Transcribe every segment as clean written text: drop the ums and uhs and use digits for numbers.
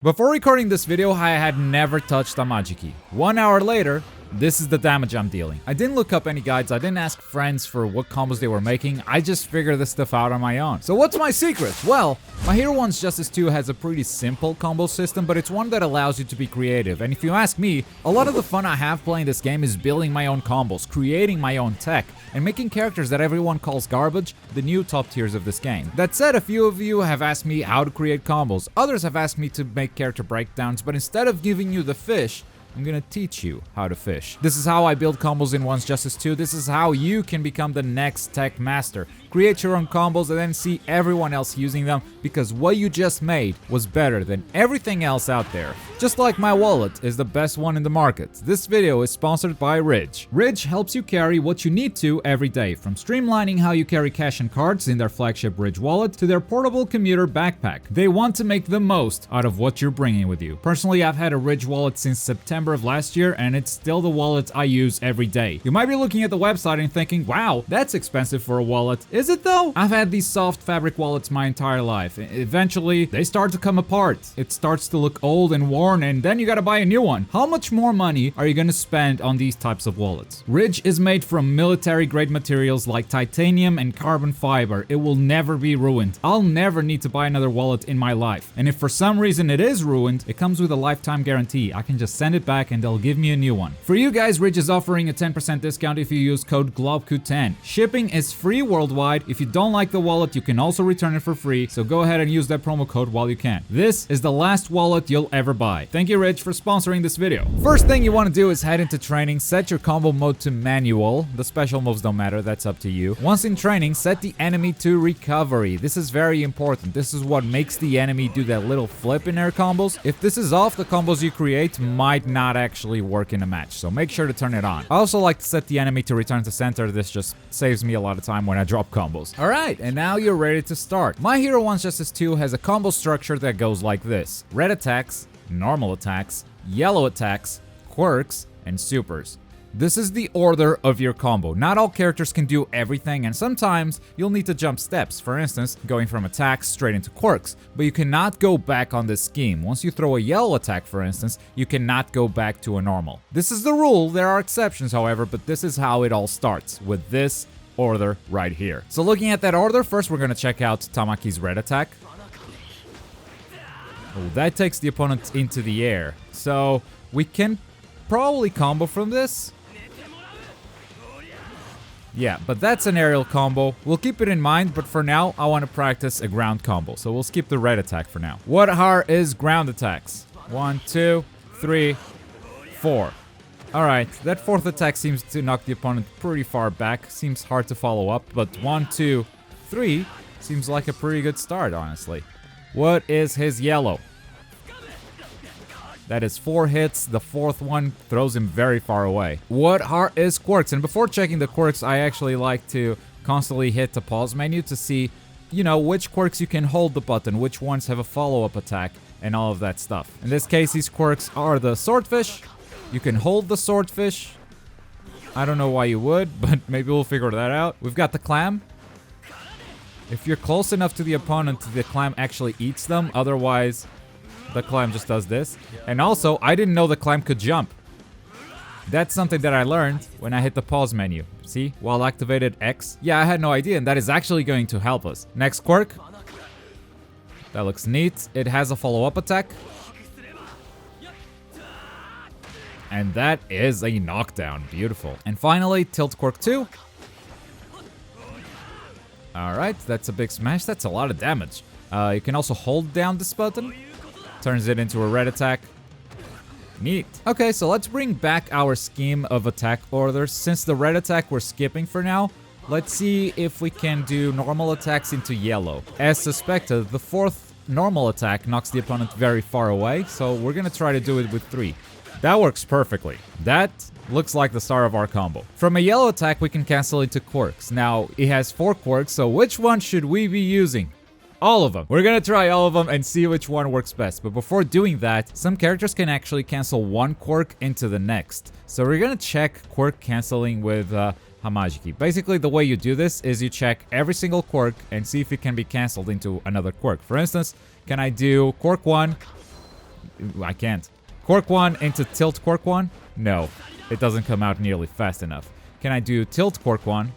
Before recording this video, I had never touched a Majiki. 1 hour later, this is the damage I'm dealing. I didn't look up any guides, I didn't ask friends for what combos they were making, I just figured this stuff out on my own. So what's my secret? Well, My Hero 1's Justice 2 has a pretty simple combo system, but it's one that allows you to be creative. And if you ask me, a lot of the fun I have playing this game is building my own combos, creating my own tech, and making characters that everyone calls garbage the new top tiers of this game. That said, a few of you have asked me how to create combos, others have asked me to make character breakdowns, but instead of giving you the fish, I'm gonna teach you how to fish. This is how I build combos in One's Justice 2. This is how you can become the next tech master. Create your own combos and then see everyone else using them, because what you just made was better than everything else out there. Just like my wallet is the best one in the market. This video is sponsored by Ridge. Ridge helps you carry what you need to every day, from streamlining how you carry cash and cards in their flagship Ridge wallet to their portable commuter backpack. They want to make the most out of what you're bringing with you. Personally, I've had a Ridge wallet since September of last year, and it's still the wallet I use every day. You might be looking at the website and thinking, wow, that's expensive for a wallet. Is it though? I've had these soft fabric wallets my entire life. Eventually, they start to come apart. It starts to look old and worn, and then you gotta buy a new one. How much more money are you gonna spend on these types of wallets? Ridge is made from military-grade materials like titanium and carbon fiber. It will never be ruined. I'll never need to buy another wallet in my life. And if for some reason it is ruined, it comes with a lifetime guarantee. I can just send it back and they'll give me a new one. For you guys, Ridge is offering a 10% discount if you use code Globku10. Shipping is free worldwide. If you don't like the wallet, you can also return it for free, so go ahead and use that promo code while you can. This is the last wallet you'll ever buy. Thank you, Ridge, for sponsoring this video. First thing you want to do is head into training, set your combo mode to manual. The special moves don't matter, that's up to you. Once in training, set the enemy to recovery. This is very important. This is what makes the enemy do that little flip in air combos. If this is off, the combos you create might not actually work in a match, so make sure to turn it on. I also like to set the enemy to return to center. This just saves me a lot of time when I drop combos. Alright, and now you're ready to start. My Hero 1's Justice 2 has a combo structure that goes like this: red attacks, normal attacks, yellow attacks, quirks, and supers. This is the order of your combo. Not all characters can do everything, and sometimes you'll need to jump steps, for instance, going from attacks straight into quirks, but you cannot go back on this scheme. Once you throw a yellow attack, for instance, you cannot go back to a normal. This is the rule. There are exceptions, however, but this is how it all starts, with this order right here. So looking at that order, first we're gonna check out Tamaki's red attack. Oh, that takes the opponent into the air. So we can probably combo from this. Yeah, but that's an aerial combo. We'll keep it in mind, but for now, I want to practice a ground combo. So we'll skip the red attack for now. What are his ground attacks? 1, 2, 3, 4. Alright, that fourth attack seems to knock the opponent pretty far back. Seems hard to follow up, but 1, 2, 3 seems like a pretty good start, honestly. What is his yellow? That is 4 hits. The fourth one throws him very far away. What are his quirks? And before checking the quirks, I actually like to constantly hit the pause menu to see, you know, which quirks you can hold the button, which ones have a follow-up attack, and all of that stuff. In this case, these quirks are the swordfish. You can hold the swordfish. I don't know why you would, but maybe we'll figure that out. We've got the clam. If you're close enough to the opponent, the clam actually eats them. Otherwise, the clam just does this. And also, I didn't know the clam could jump. That's something that I learned when I hit the pause menu. See? While activated X. Yeah, I had no idea, and that is actually going to help us. Next quirk. That looks neat. It has a follow-up attack. And that is a knockdown. Beautiful. And finally, tilt quirk 2. Alright, that's a big smash. That's a lot of damage. You can also hold down this button. Turns it into a red attack. Neat. Okay, so let's bring back our scheme of attack orders. Since the red attack we're skipping for now, let's see if we can do normal attacks into yellow. As suspected, the fourth normal attack knocks the opponent very far away, so we're gonna try to do it with 3. That works perfectly. That looks like the start of our combo. From a yellow attack, we can cancel into quirks. Now, it has 4 quirks, so which one should we be using? All of them. We're gonna try all of them and see which one works best. But before doing that, some characters can actually cancel 1 quirk into the next. So we're gonna check quirk canceling with Hamajiki. Basically, the way you do this is you check every single quirk and see if it can be canceled into another quirk. For instance, can I do quirk 1? I can't. Cork 1 into tilt Cork 1? No, it doesn't come out nearly fast enough. Can I do tilt Cork 1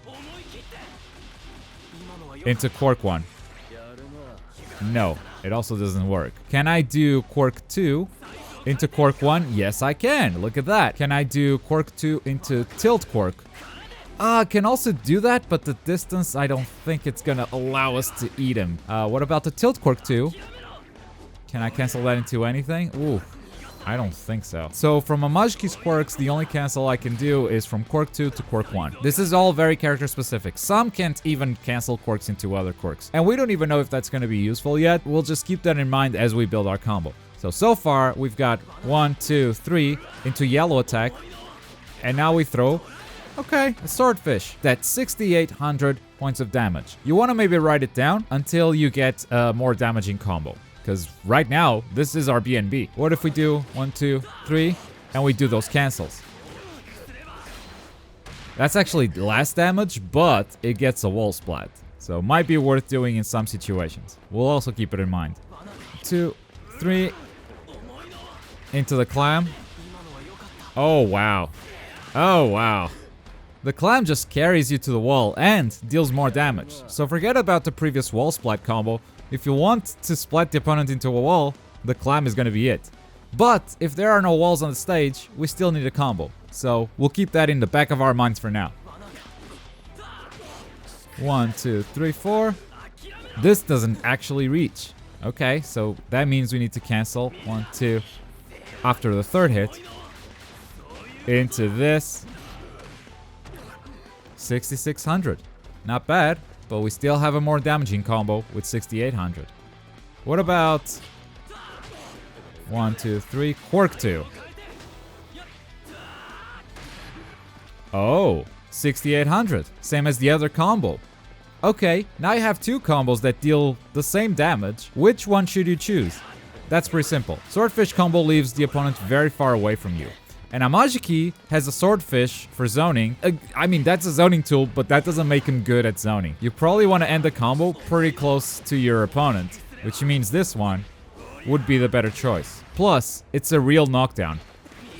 into Cork 1? No, it also doesn't work. Can I do Cork 2 into Cork 1? Yes, I can. Look at that. Can I do Cork 2 into tilt Cork? Can also do that, but the distance, I don't think it's gonna allow us to eat him. What about the tilt Cork 2? Can I cancel that into anything? Ooh, I don't think so. So from MHOJ2's quirks, the only cancel I can do is from Cork 2 to Cork 1. This is all very character specific. Some can't even cancel quirks into other quirks. And we don't even know if that's gonna be useful yet. We'll just keep that in mind as we build our combo. So far, we've got 1, 2, 3 into yellow attack. And now we throw, okay, a swordfish. That's 6,800 points of damage. You want to maybe write it down until you get a more damaging combo. Because right now, this is our BNB. What if we do 1, 2, 3, and we do those cancels? That's actually less damage, but it gets a wall splat. So might be worth doing in some situations. We'll also keep it in mind. 2, 3, into the clam. Oh, wow. Oh, wow. The clam just carries you to the wall and deals more damage. So forget about the previous wall splat combo. If you want to splat the opponent into a wall, the clam is going to be it. But if there are no walls on the stage, we still need a combo. So we'll keep that in the back of our minds for now. 1, 2, 3, 4. This doesn't actually reach. Okay, so that means we need to cancel 1, 2 after the third hit. Into this. 6,600. Not bad, but we still have a more damaging combo with 6,800. What about 1, 2, 3, Cork 2? Oh, 6,800. Same as the other combo. Okay, now you have two combos that deal the same damage. Which one should you choose? That's pretty simple. Swordfish combo leaves the opponent very far away from you. And MHOJ2 has a swordfish for zoning. I mean, that's a zoning tool, but that doesn't make him good at zoning. You probably want to end the combo pretty close to your opponent, which means this one would be the better choice. Plus, it's a real knockdown.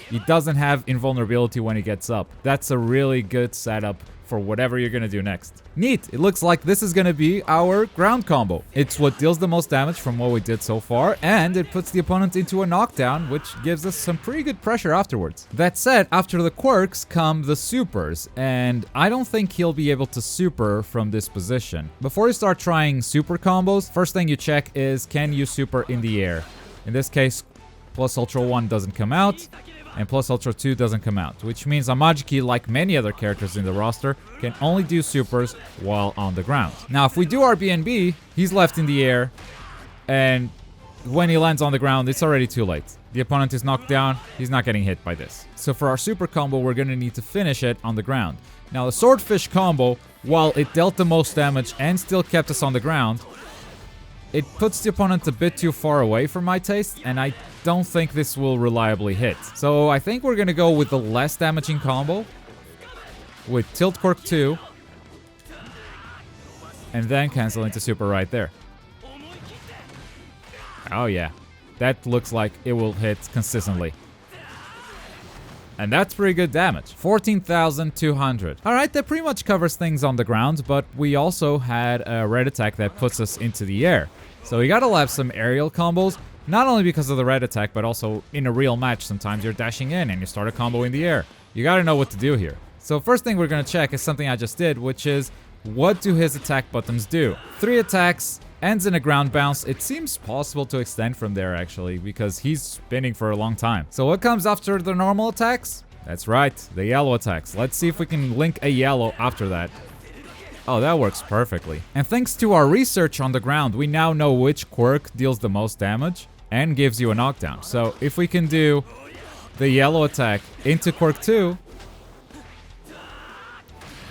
He doesn't have invulnerability when he gets up. That's a really good setup for whatever you're gonna do next. Neat! It looks like this is gonna be our ground combo. It's what deals the most damage from what we did so far, and it puts the opponent into a knockdown, which gives us some pretty good pressure afterwards. That said, after the quirks come the supers, and I don't think he'll be able to super from this position. Before you start trying super combos, first thing you check is, can you super in the air? In this case, plus Ultra 1 doesn't come out, and plus Ultra 2 doesn't come out, which means MHOJ2, like many other characters in the roster, can only do supers while on the ground. Now, if we do our BNB, he's left in the air, and when he lands on the ground, it's already too late. The opponent is knocked down, he's not getting hit by this. So for our super combo, we're gonna need to finish it on the ground. Now, the Swordfish combo, while it dealt the most damage and still kept us on the ground, it puts the opponent a bit too far away for my taste, and I don't think this will reliably hit. So I think we're gonna go with the less damaging combo with Tilt Cork 2 and then cancel into super right there. Oh yeah, that looks like it will hit consistently. And that's pretty good damage. 14,200. Alright, that pretty much covers things on the ground, but we also had a red attack that puts us into the air. So we gotta have some aerial combos, not only because of the red attack, but also in a real match, sometimes you're dashing in and you start a combo in the air. You gotta know what to do here. So first thing we're gonna check is something I just did, which is, what do his attack buttons do? 3 attacks, ends in a ground bounce. It seems possible to extend from there, actually, because he's spinning for a long time. So what comes after the normal attacks? That's right, the yellow attacks. Let's see if we can link a yellow after that. Oh, that works perfectly. And thanks to our research on the ground, we now know which quirk deals the most damage and gives you a knockdown. So if we can do the yellow attack into Quirk 2,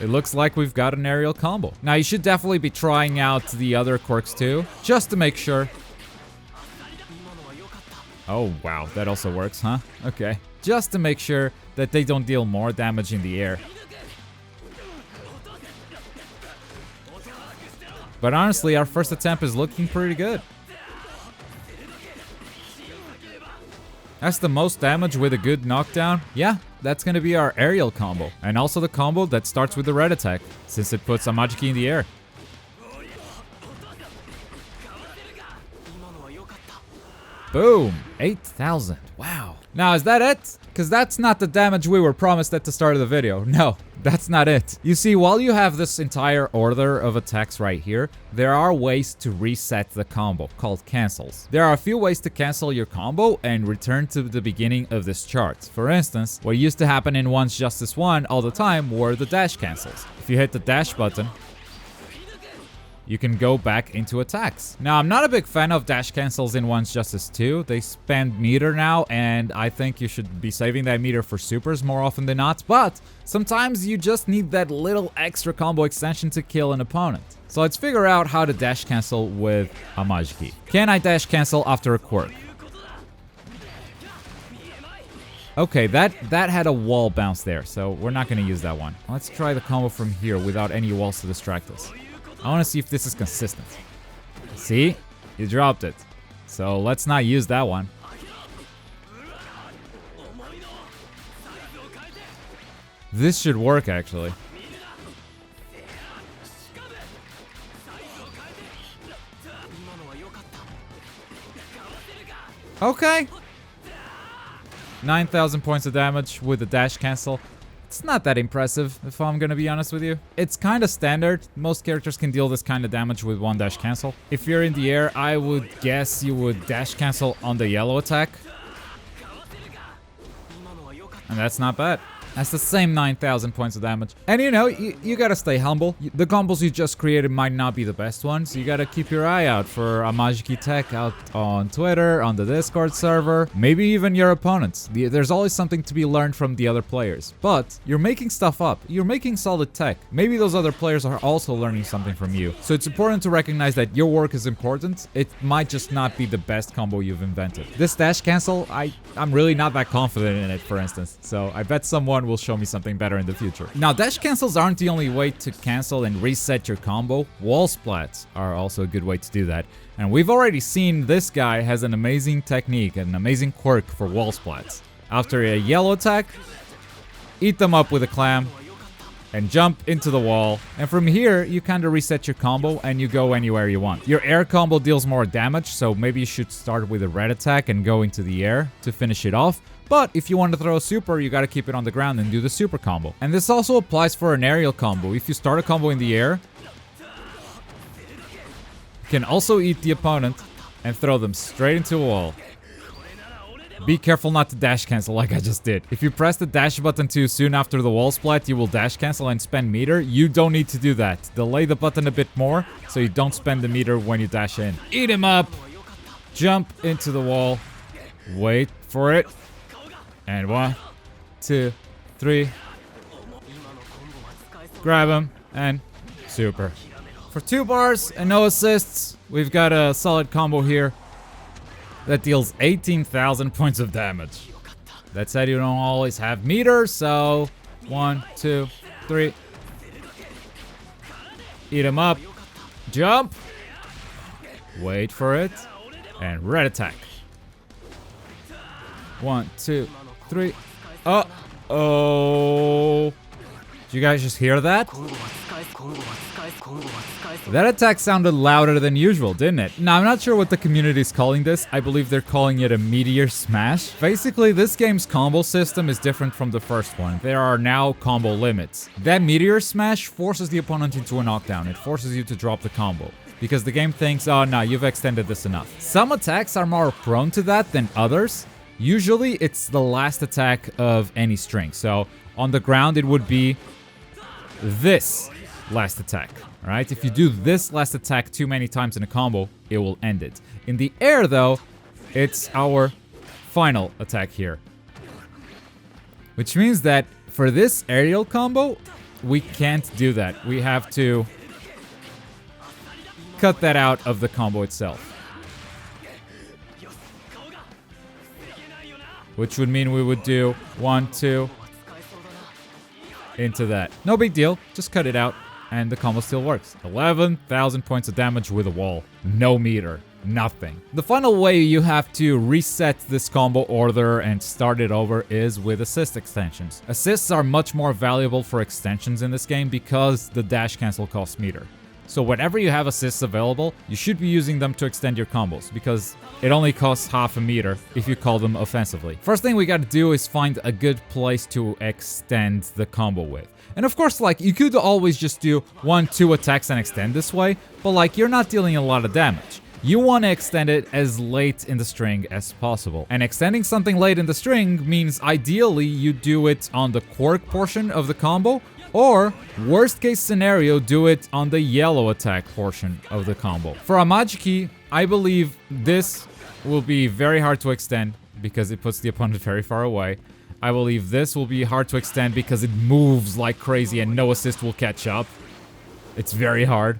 it looks like we've got an aerial combo. Now, you should definitely be trying out the other quirks too, just to make sure. Oh, wow, that also works, huh? Okay. Just to make sure that they don't deal more damage in the air. But honestly, our first attempt is looking pretty good. That's the most damage with a good knockdown. Yeah, that's gonna be our aerial combo. And also the combo that starts with the red attack, since it puts Amajiki in the air. Boom! 8,000. Wow. Now, is that it? Because that's not the damage we were promised at the start of the video. No, that's not it. You see, while you have this entire order of attacks right here, there are ways to reset the combo, called cancels. There are a few ways to cancel your combo and return to the beginning of this chart. For instance, what used to happen in One's Justice 1 all the time were the dash cancels. If you hit the dash button, you can go back into attacks. Now, I'm not a big fan of dash cancels in One's Justice 2. They spend meter now, and I think you should be saving that meter for supers more often than not, but sometimes you just need that little extra combo extension to kill an opponent. So let's figure out how to dash cancel with Amajiki. Can I dash cancel after a quirk? Okay, that had a wall bounce there, so we're not gonna use that one. Let's try the combo from here without any walls to distract us. I want to see if this is consistent. See? You dropped it. So let's not use that one. This should work, actually. Okay. 9,000 points of damage with the dash cancel. It's not that impressive, if I'm gonna be honest with you. It's kind of standard. Most characters can deal this kind of damage with one dash cancel. If you're in the air, I would guess you would dash cancel on the yellow attack. And that's not bad. That's the same 9,000 points of damage. And you know, you gotta stay humble. The combos you just created might not be the best ones. You gotta keep your eye out for Amajiki tech out on Twitter, on the Discord server, maybe even your opponents. There's always something to be learned from the other players. But you're making stuff up. You're making solid tech. Maybe those other players are also learning something from you. So it's important to recognize that your work is important. It might just not be the best combo you've invented. This dash cancel, I'm really not that confident in it, for instance. So I bet someone will show me something better in the future. Now, dash cancels aren't the only way to cancel and reset your combo. Wall splats are also a good way to do that. And we've already seen this guy has an amazing technique, an amazing quirk for wall splats. After a yellow attack, eat them up with a clam and jump into the wall. And from here, you kind of reset your combo and you go anywhere you want. Your air combo deals more damage, so maybe you should start with a red attack and go into the air to finish it off. But if you want to throw a super, you gotta keep it on the ground and do the super combo. And this also applies for an aerial combo. If you start a combo in the air, you can also eat the opponent and throw them straight into a wall. Be careful not to dash cancel like I just did. If you press the dash button too soon after the wall splat, you will dash cancel and spend meter. You don't need to do that. Delay the button a bit more so you don't spend the meter when you dash in. Eat him up. Jump into the wall. Wait for it. And 1, 2, 3. Grab him and super. For 2 bars and no assists, we've got a solid combo here that deals 18,000 points of damage. That said, you don't always have meter, so 1, 2, 3. Eat him up. Jump. Wait for it. And red attack. 1, 2, 3. Uh-oh. Did you guys just hear that? That attack sounded louder than usual, didn't it? Now, I'm not sure what the community is calling this. I believe they're calling it a Meteor Smash. Basically, this game's combo system is different from the first one. There are now combo limits. That Meteor Smash forces the opponent into a knockdown. It forces you to drop the combo, because the game thinks, oh no, you've extended this enough. Some attacks are more prone to that than others. Usually, it's the last attack of any string. So, on the ground, it would be this last attack, right? If you do this last attack too many times in a combo, it will end it. In the air, though, it's our final attack here. Which means that for this aerial combo, we can't do that. We have to cut that out of the combo itself. Which would mean we would do 1, 2 into that. No big deal. Just cut it out and the combo still works. 11,000 points of damage with a wall. No meter. nothing. The final way you have to reset this combo order and start it over is with assist extensions. Assists are much more valuable for extensions in this game because the dash cancel costs meter. So whenever you have assists available, you should be using them to extend your combos because it only costs half a meter if you call them offensively. First thing we gotta do is find a good place to extend the combo with. And of course, like, you could always just do 1-2 attacks and extend this way, but like, you're not dealing a lot of damage. You want to extend it as late in the string as possible. And extending something late in the string means ideally you do it on the quirk portion of the combo, or worst case scenario, do it on the yellow attack portion of the combo. For Amajiki, I believe this will be very hard to extend because it puts the opponent very far away. I believe this will be hard to extend because it moves like crazy and no assist will catch up. It's very hard.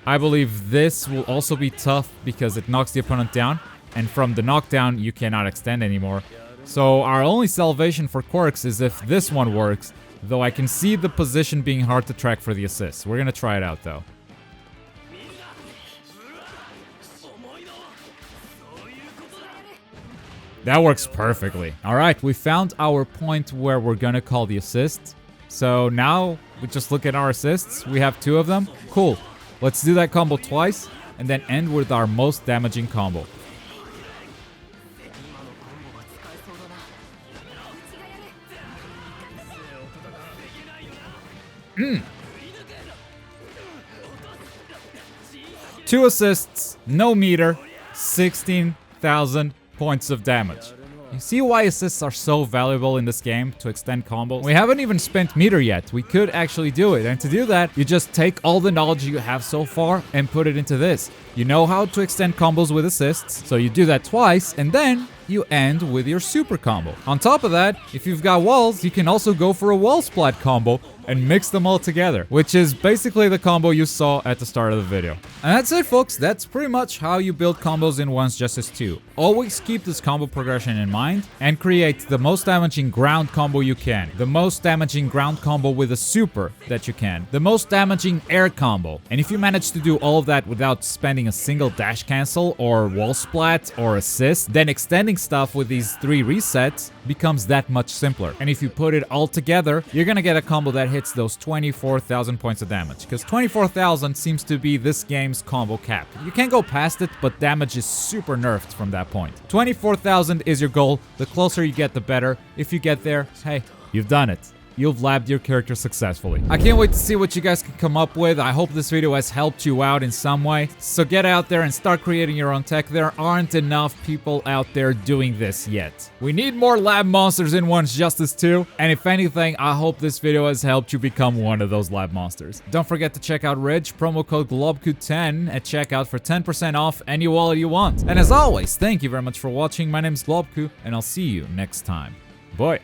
I believe this will also be tough because it knocks the opponent down, and from the knockdown you cannot extend anymore. So our only salvation for quirks is if this one works, though I can see the position being hard to track for the assists. We're gonna try it out though. That works perfectly. Alright, we found our point where we're gonna call the assist. So now we just look at our assists. We have 2 of them. Cool. Let's do that combo twice and then end with our most damaging combo. Two assists, no meter, 16,000 points of damage. You see why assists are so valuable in this game to extend combos? We haven't even spent meter yet. We could actually do it. And to do that, you just take all the knowledge you have so far and put it into this. You know how to extend combos with assists, so you do that twice, and then you end with your super combo. On top of that, if you've got walls, you can also go for a wall splat combo and mix them all together, which is basically the combo you saw at the start of the video. And that's it, folks. That's pretty much how you build combos in One's Justice 2. Always keep this combo progression in mind and create the most damaging ground combo you can, the most damaging ground combo with a super that you can, the most damaging air combo. And if you manage to do all of that without spending a single dash cancel or wall splat or assist, then extending stuff with these 3 resets becomes that much simpler. And if you put it all together, you're gonna get a combo that hits those 24,000 points of damage, because 24,000 seems to be this game's combo cap. You can't go past it, but damage is super nerfed from that point. 24,000 is your goal. The closer you get, the better. If you get there, hey, you've done it. You've labbed your character successfully. I can't wait to see what you guys can come up with. I hope this video has helped you out in some way. So get out there and start creating your own tech. There aren't enough people out there doing this yet. We need more lab monsters in One's Justice 2. And if anything, I hope this video has helped you become one of those lab monsters. Don't forget to check out Ridge, promo code Globku10 at checkout for 10% off any wallet you want. And as always, thank you very much for watching. My name is Globku, and I'll see you next time. Bye.